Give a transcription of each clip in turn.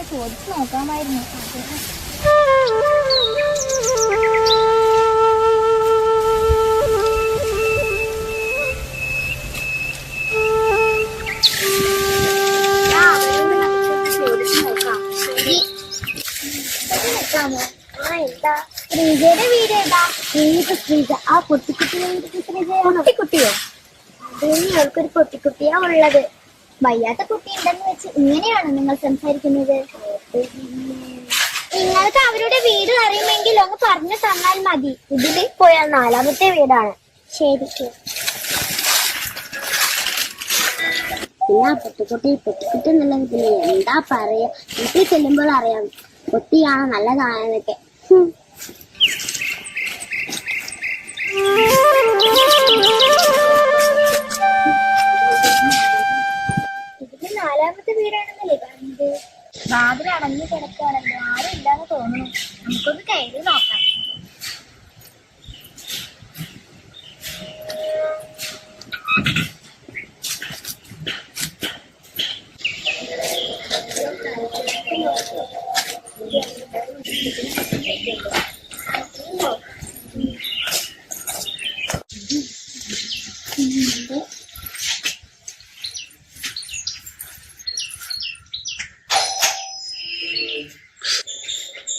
ചോദിച്ചു നോക്കാമായിരുന്നു. ശ്രീജയുടെ വീട് ഏതാ? ശ്രീജ. ആ പൊട്ടിക്കുട്ടിയുടെ വീട്ടിൽ ശ്രീജയാണോ? പൊട്ടിക്കുട്ടിയോ? അവർക്കൊരു പൊട്ടിക്കുട്ടിയാ ഉള്ളത്. വയ്യാത്ത കുട്ടി ഉണ്ടെന്ന് വെച്ച് ഇങ്ങനെയാണ് നിങ്ങൾ സംസാരിക്കുന്നത്? നിങ്ങൾക്ക് അവരുടെ വീട് അറിയുമെങ്കിൽ ഒന്ന് പറഞ്ഞു തന്നാൽ മതി. ഇതിൽ പോയാൽ 4ാമത്തെ വീടാണ്. ശരി. പിന്നെ പൊട്ടിക്കുട്ടി എന്നുള്ളതില് എന്താ പറയാ, വീട്ടിൽ ചെല്ലുമ്പോൾ അറിയാം പൊട്ടിയാണ് നല്ലതാണെന്നൊക്കെ. ഇതിന് 4ാമത്തെ വീടാണെന്നല്ലേ പറഞ്ഞത്? വാതിൽ അടഞ്ഞു കിടക്കുകയാണല്ലോ, ആരും ഇല്ലാന്ന് തോന്നുന്നു. നമുക്കൊന്ന് കയറി നോക്കാം.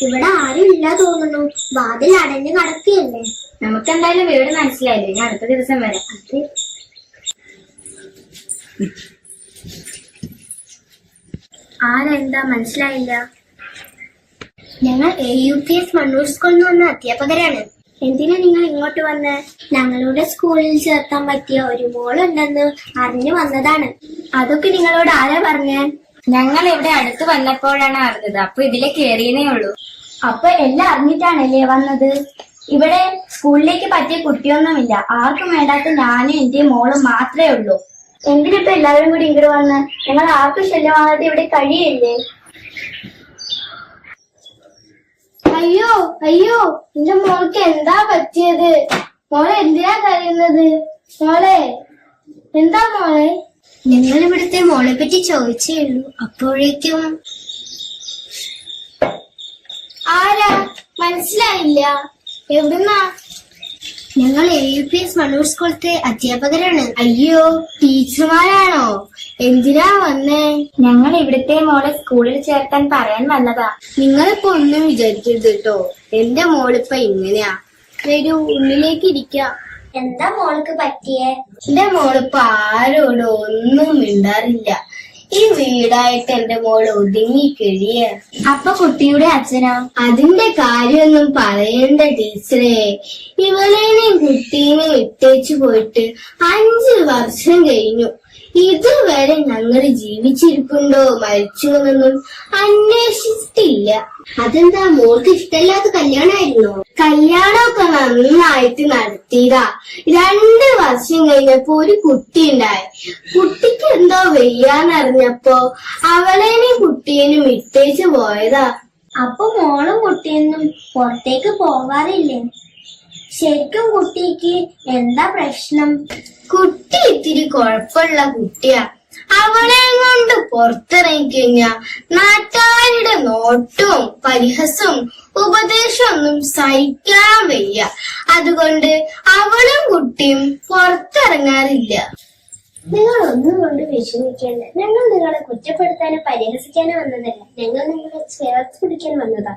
ഇവിടെ ആരും ഇല്ല തോന്നുന്നു. വാതിൽ അടഞ്ഞു കിടക്കുകയല്ലേ. നമുക്കെന്തായാലും വീട് മനസ്സിലായില്ലേ? ഞാൻ അടുത്ത ദിവസം വരാം. ആരെന്താ മനസ്സിലായില്ല? ഞങ്ങൾ AUPS മണ്ണൂർ സ്കൂളിൽ നിന്ന് വന്ന അധ്യാപകരാണ്. എന്തിനാ നിങ്ങൾ ഇങ്ങോട്ട് വന്ന്? ഞങ്ങളുടെ സ്കൂളിൽ ചേർത്താൻ പറ്റിയ ഒരു മോളുണ്ടെന്ന് അറിഞ്ഞു വന്നതാണ്. അതൊക്കെ നിങ്ങളോട് ആരാ പറഞ്ഞേ? ഞങ്ങൾ ഇവിടെ അടുത്ത് വന്നപ്പോഴാണ് അറിഞ്ഞത്. അപ്പൊ ഇതിലെ കേറിയേ ഉള്ളൂ. അപ്പൊ എല്ലാം അറിഞ്ഞിട്ടാണല്ലേ വന്നത്? ഇവിടെ സ്കൂളിലേക്ക് പറ്റിയ കുട്ടിയൊന്നുമില്ല. ആർക്കും വേണ്ടാത്ത ഞാനും എന്റെ മോളും മാത്രമേ ഉള്ളൂ. എന്തിനിപ്പോ എല്ലാവരും കൂടി ഇങ്ങോട്ട് വന്ന്? ഞങ്ങൾ ആർക്കും ശല്യമാകാതെ ഇവിടെ കഴിയില്ലേ? അയ്യോ അയ്യോ, എന്റെ മോൾക്ക് എന്താ പറ്റിയത്? മോളെ എന്തിനാ കരയുന്നത്? മോളെ എന്താ മോളെ? ഞങ്ങൾ ഇവിടുത്തെ മോളെ പറ്റി ചോദിച്ചേ ഉള്ളൂ. അപ്പോഴേക്കും ആരാ? മനസ്സിലായില്ല. എവിടുന്നാ? ഞങ്ങൾ AUPS മണ്ണൂർ സ്കൂളത്തെ അധ്യാപകരാണ്. അയ്യോ, ടീച്ചർമാരാണോ? എന്തിനാ വന്നേ? ഞങ്ങൾ ഇവിടുത്തെ മോളെ സ്കൂളിൽ ചേർത്താൻ പറയാൻ വന്നതാ. നിങ്ങളിപ്പോ ഒന്നും വിചാരിക്കരുത് കേട്ടോ. എന്റെ മോളിപ്പ ഇങ്ങനെയാ. വരൂ, ഉള്ളിലേക്ക് ഇരിക്കാം. എന്താ മോൾക്ക് പറ്റിയേ? എന്റെ മോളിപ്പോ ആരോടും ഒന്നും മിണ്ടാറില്ല. ഈ വീടായിട്ട് എന്റെ മോള് ഒതുങ്ങി കഴിയ. അപ്പൊ കുട്ടിയുടെ അച്ഛനാ? അതിന്റെ കാര്യമൊന്നും പറയണ്ട ടീച്ചറെ. ഇവളേനെയും കുട്ടീനെയും ഇട്ടേച്ചു പോയിട്ട് 5 വർഷം കഴിഞ്ഞു. ഇതുവരെ ഞങ്ങൾ ജീവിച്ചിരിപ്പുണ്ടോ മരിച്ചുവെന്നൊന്നും അന്വേഷിച്ചിട്ടില്ല. അതെന്താ, മോൾക്ക് ഇഷ്ടമില്ലാത്ത കല്യാണമായിരുന്നോ? കല്യാണമൊക്കെ നന്നായിട്ട് നടത്തിയതാ. 2 വർഷം കഴിഞ്ഞപ്പോ ഒരു കുട്ടി ഉണ്ടായി. കുട്ടിക്ക് എന്തോ വയ്യാന്നറിഞ്ഞപ്പോ അവളേനെയും കുട്ടീനും ഇട്ടേച്ചു പോയതാ. അപ്പൊ മോളും കുട്ടിയൊന്നും പുറത്തേക്ക് പോകാറില്ലേ? ശരിക്കും കുട്ടിക്ക് എന്താ പ്രശ്നം? കുട്ടി ഇത്തിരി കുഴപ്പമുള്ള കുട്ടിയാ. അവളെ കൊണ്ട് പുറത്തിറങ്ങിക്കഴിഞ്ഞാ നാട്ടുകാരുടെ നോട്ടവും പരിഹസവും ഉപദേശവും ഒന്നും സഹിക്കാൻ വയ്യ. അതുകൊണ്ട് അവളും കുട്ടിയും പുറത്തിറങ്ങാറില്ല. നിങ്ങൾ ഒന്നും കൊണ്ട് വിഷമിക്കേണ്ട. ഞങ്ങൾ നിങ്ങളെ കുറ്റപ്പെടുത്താനോ പരിഹസിക്കാനോ വന്നതല്ല. ഞങ്ങൾ നിങ്ങളെ ചേർത്ത് പിടിക്കാൻ വന്നതാ.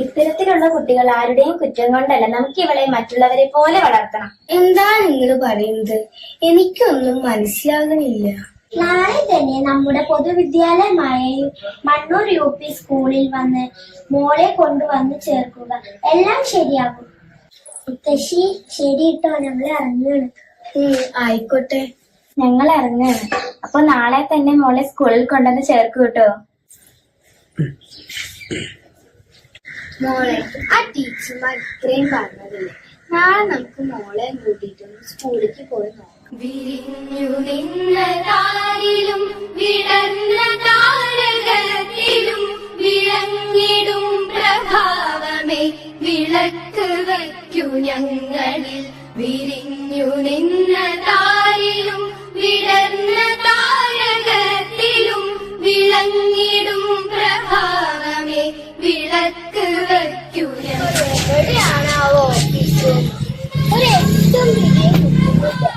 ഇത്തരത്തിലുള്ള കുട്ടികൾ ആരുടെയും കുറ്റം കൊണ്ടല്ല. നമുക്ക് ഇവളെ മറ്റുള്ളവരെ പോലെ വളർത്തണം. എന്താ നിങ്ങൾ പറയുന്നത്? എനിക്കൊന്നും മനസ്സിലാകുന്നില്ല. നാളെ തന്നെ നമ്മുടെ പൊതുവിദ്യാലയമായ മണ്ണൂർ UP സ്കൂളിൽ വന്ന് മോളെ കൊണ്ടുവന്ന് ചേർക്കുക. എല്ലാം ശരിയാകും. മുത്തശ്ശി, ശരി കേട്ടോ, ഞങ്ങൾ ഇറങ്ങുകയാണ്. ആയിക്കോട്ടെ, ഞങ്ങൾ ഇറങ്ങാണ്. അപ്പൊ നാളെ തന്നെ മോളെ സ്കൂളിൽ കൊണ്ടുവന്ന് ചേർക്കൂ കേട്ടോ. മോളെ, ആ ടീച്ചർമാർ ഇത്രയും പറഞ്ഞതില്ലേ, നാളെ നമുക്ക് മോളെ കൂട്ടിയിട്ടൊന്ന് സ്കൂളിലേക്ക് പോയി നോക്കാം. വിരിഞ്ഞു നിന്ന താരിലും വിടർന്ന താരകത്തിലും വിളങ്ങിടും പ്രഭാവമേ വിളക്ക് വയ്ക്കു ഞങ്ങളിൽ. വിരിഞ്ഞു നിന്ന താരിലും വിടർന്ന താരകത്തിലും വിളക്ക് വയ്ക്കൂ എവിടെയാണാവോ ഒരു ഏറ്റവും വലിയ ബുദ്ധിമുട്ട്.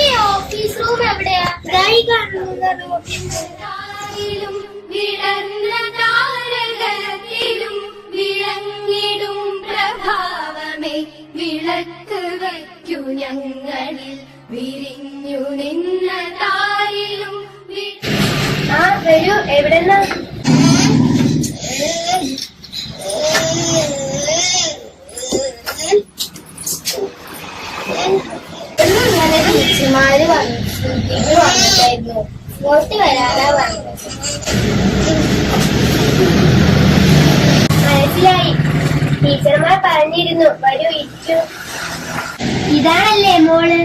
ഈ ഓഫീസ് റൂം എവിടെയാ? ഇതായി കാണുന്നത്. വിളർന്ന താരകത്തിലും വിളങ്ങിടും പ്രഭാവമേ വിളക്ക് വയ്ക്കൂ ഞങ്ങളിൽ വിരിഞ്ഞു നിന്ന താരിലും വരൂ. എവിടെന്നാ? ഇന്നലെ ടീച്ചർമാര് വന്നിട്ടായിരുന്നു. ഇങ്ങോട്ട് വരാനാ പറഞ്ഞത്. മനസ്സിലായി. ടീച്ചർമാർ പറഞ്ഞിരുന്നു വരൂ ഇരിക്കൂ. ഇതാണല്ലേ മോള്?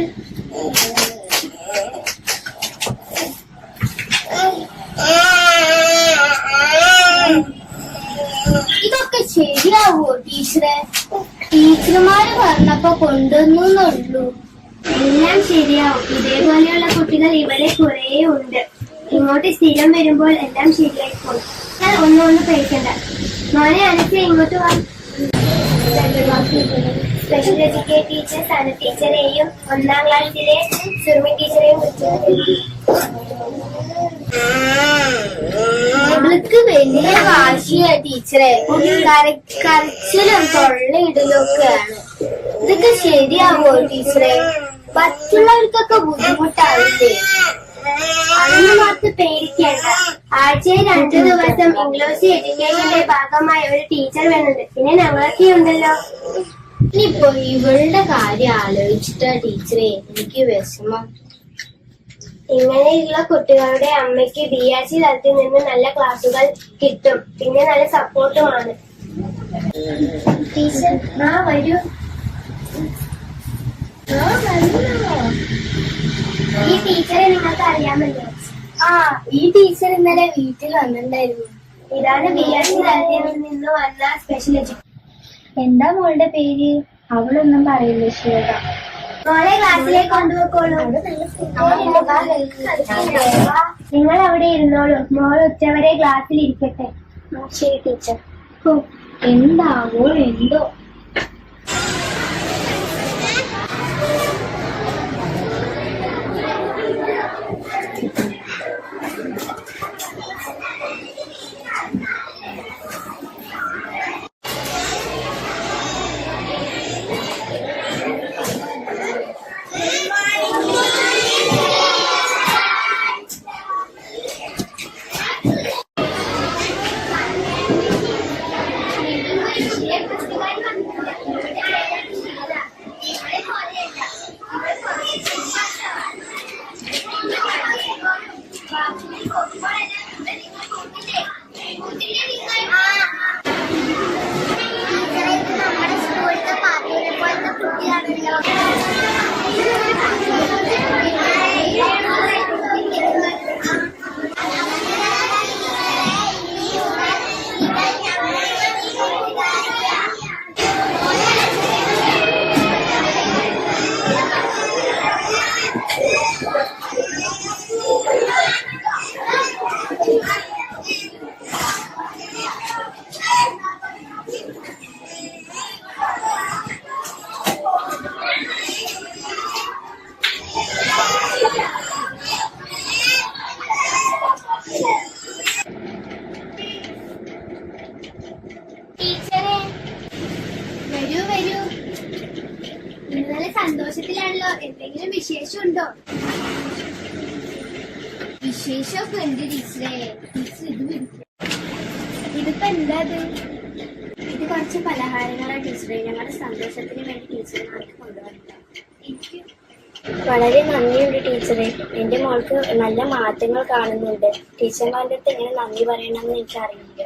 ഇതൊക്കെ ശരിയാവോ ടീച്ചറെ? ടീച്ചർമാര് പറഞ്ഞപ്പോ കൊണ്ടുവന്നുള്ളൂ. എല്ലാം ശരിയാവും. ഇതേപോലെയുള്ള കുട്ടികൾ ഇവിടെ കുറേ ഉണ്ട്. ഇങ്ങോട്ട് സ്ഥിരം വരുമ്പോൾ എല്ലാം ശരിയായിക്കോളും. ഞാൻ ഒന്നൊന്ന് പേടിക്കണ്ട. മോനെ അനക്ക് ഇങ്ങോട്ട് വാ. സ്പെഷ്യൽ എഡ്യൂക്കേഷൻ ടീച്ചർ സന ടീച്ചറെയും 1ാം ക്ലാസ്സിലെ സുർമി ടീച്ചറെയും അവൾക്ക് വലിയ വാശിയാ ടീച്ചറെ. കരച്ചിലും തൊള്ളയിടലും ഒക്കെയാണ്. ഇതൊക്കെ ശരിയാവോ ടീച്ചറെ? മറ്റുള്ളവർക്കൊക്കെ ബുദ്ധിമുട്ടാവില്ലേ? അന്ന് മാത്രം പേടിക്കേണ്ട. ആഴ്ചയിൽ 2 ദിവസം ഇംഗ്ലീഷ് എഡ്യൂക്കേഷന്റെ ഭാഗമായി ഒരു ടീച്ചർ വരുന്നുണ്ട്. പിന്നെ ഞങ്ങളൊക്കെ ഉണ്ടല്ലോ. ഇനിയിപ്പോ ഇവളുടെ കാര്യം ആലോചിച്ചിട്ടാ ടീച്ചറെ എനിക്ക് വിഷമം. ഇങ്ങനെയുള്ള കുട്ടികളുടെ അമ്മയ്ക്ക് BRC തലത്തിൽ നിന്ന് നല്ല ക്ലാസുകൾ കിട്ടും. പിന്നെ നല്ല സപ്പോർട്ടുമാണ്. ടീച്ചർ വരൂ. ഈ ടീച്ചറെ നിങ്ങൾക്ക് അറിയാമല്ലോ. ഈ ടീച്ചർ ഇന്നലെ വീട്ടിൽ വന്നിട്ടുണ്ടായിരുന്നു. ഇതാണ് BRC തലത്തിൽ നിന്ന് വന്ന സ്പെഷ്യൽ എഡ്യൂക്കേഷൻ. എന്താ മോളുടെ പേര്? അവളൊന്നും പറയില്ല ശ്വേത. മോളെ ക്ലാസ്സിലേക്ക് കൊണ്ടുപോയിക്കോളൂ. നിങ്ങൾ അവിടെ ഇരുന്നോളൂ. മോൾ ഉച്ചവരെ ക്ലാസ്സിൽ ഇരിക്കട്ടെ. ശരി ടീച്ചർ. എന്താവോ എന്തോ. ടീച്ചറെ വരൂ വരൂ. ഇന്നലെ സന്തോഷത്തിലാണല്ലോ. എന്തെങ്കിലും വിശേഷമുണ്ടോ? വിശേഷമൊക്കെ ഉണ്ട് ടീച്ചറെ. ഇതിപ്പോ എന്താ? ഇത് കുറച്ച് പലഹാരങ്ങളാണ് ടീച്ചറെ. ഞങ്ങളുടെ സന്തോഷത്തിന് വേണ്ടി ടീച്ചർമാർക്ക് കൊണ്ടുവന്നില്ല. വളരെ നന്ദിയുണ്ട് ടീച്ചറെ. എന്റെ മോൾക്ക് നല്ല മാറ്റങ്ങൾ കാണുന്നുണ്ട്. ടീച്ചർമാരുടെ അടുത്ത് എങ്ങനെ നന്ദി പറയണമെന്ന് എനിക്കറിയില്ല.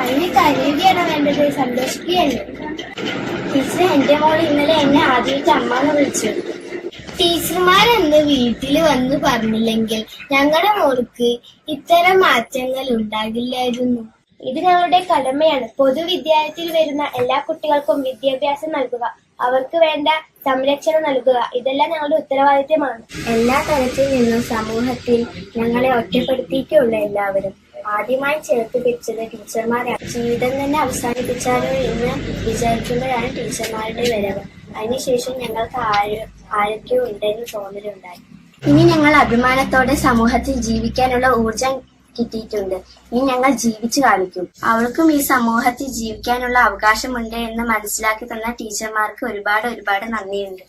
അതിന് കരയുകയാണോ വേണ്ടത്? സന്തോഷിക്കുകയല്ലേ? ടീച്ചറെ, എന്റെ മോൾ ഇന്നലെ എന്നെ ആദ്യമായിട്ട് അമ്മാന്ന് വിളിച്ചു. ടീച്ചർമാരെന്ന് വീട്ടിൽ വന്ന് പറഞ്ഞില്ലെങ്കിൽ ഞങ്ങളുടെ മോൾക്ക് ഇത്തരം മാറ്റങ്ങൾ ഉണ്ടാകില്ലായിരുന്നു. ഇത് ഞങ്ങളുടെ കടമയാണ്. പൊതുവിദ്യാലയത്തിൽ വരുന്ന എല്ലാ കുട്ടികൾക്കും വിദ്യാഭ്യാസം നൽകുക, അവർക്ക് വേണ്ട സംരക്ഷണം നൽകുക, ഇതെല്ലാം ഞങ്ങളുടെ ഉത്തരവാദിത്തമാണ്. എല്ലാ തരത്തിൽ നിന്നും സമൂഹത്തിൽ ഞങ്ങളെ ഒറ്റപ്പെടുത്തിയിട്ടുള്ള എല്ലാവരും ആദ്യമായി ചേർത്ത് പിടിച്ചത് ടീച്ചർമാരാണ്. ജീവിതം തന്നെ അവസാനിപ്പിച്ചാലോ എന്ന് വിചാരിക്കുമ്പോഴാണ് ടീച്ചർമാരുടെ വരവ്. അതിനുശേഷം ഞങ്ങൾക്ക് ആരൊക്കെയോ ഉണ്ടെന്ന് തോന്നലുണ്ടായി. ഇനി ഞങ്ങൾ അഭിമാനത്തോടെ സമൂഹത്തിൽ ജീവിക്കാനുള്ള ഊർജം കിട്ടിയിട്ടുണ്ട്. ഇനി ഞങ്ങൾ ജീവിച്ചു കാണിക്കും. അവർക്കും ഈ സമൂഹത്തിൽ ജീവിക്കാനുള്ള അവകാശമുണ്ട് എന്ന് മനസ്സിലാക്കി തന്ന ടീച്ചർമാർക്ക് ഒരുപാട് നന്ദിയുണ്ട്.